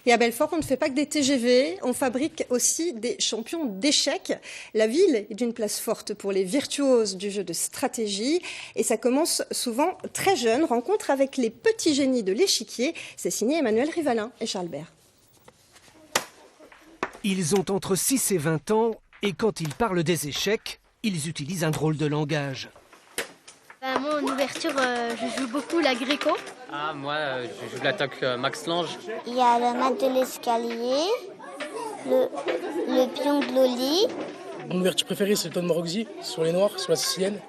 Et à Belfort, on ne fait pas que des TGV, on fabrique aussi des champions d'échecs. La ville est une place forte pour les virtuoses du jeu de stratégie. Et ça commence souvent très jeune, rencontre avec les petits génies de l'échiquier. C'est signé Emmanuel Rivalin et Charles Bert. Ils ont entre 6 et 20 ans et quand ils parlent des échecs, ils utilisent un drôle de langage. Moi, en ouverture, je joue beaucoup la gréco. Ah, moi, je joue l'attaque Max Lange. Il y a le maître de l'escalier, le pion de Loli. Mon ouverture préférée, c'est le ton de Morozzi, sur les noirs, sur la sicilienne.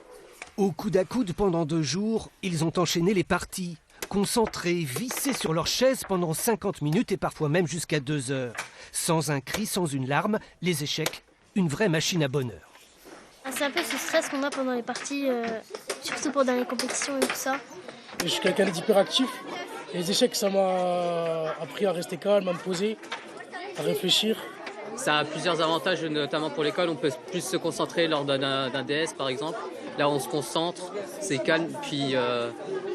Au coude à coude pendant 2 jours, ils ont enchaîné les parties. Concentrés, vissés sur leur chaise pendant 50 minutes et parfois même jusqu'à 2 heures. Sans un cri, sans une larme, les échecs, une vraie machine à bonheur. C'est un peu ce stress qu'on a pendant les parties, surtout pendant les compétitions et tout ça. Je suis quelqu'un d'hyperactif. Et les échecs, ça m'a appris à rester calme, à me poser, à réfléchir. Ça a plusieurs avantages, notamment pour l'école. On peut plus se concentrer lors d'un DS, par exemple. Là, on se concentre, c'est calme, puis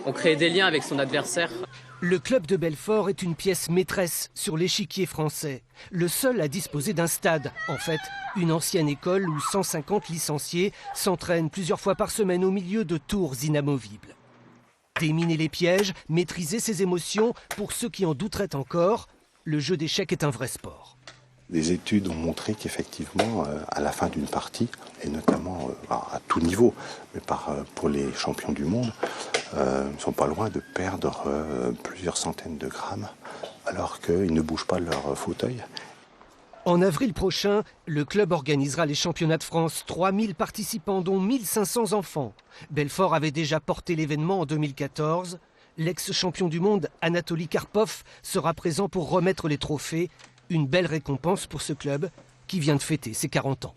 on crée des liens avec son adversaire. Le club de Belfort est une pièce maîtresse sur l'échiquier français. Le seul à disposer d'un stade. En fait, une ancienne école où 150 licenciés s'entraînent plusieurs fois par semaine au milieu de tours inamovibles. Déminer les pièges, maîtriser ses émotions, pour ceux qui en douteraient encore, le jeu d'échecs est un vrai sport. Des études ont montré qu'effectivement, à la fin d'une partie, et notamment à tout niveau, mais pour les champions du monde, ne sont pas loin de perdre plusieurs centaines de grammes, alors qu'ils ne bougent pas de leur fauteuil. En avril prochain, le club organisera les championnats de France. 3000 participants, dont 1500 enfants. Belfort avait déjà porté l'événement en 2014. L'ex-champion du monde, Anatoly Karpov, sera présent pour remettre les trophées. Une belle récompense pour ce club qui vient de fêter ses 40 ans.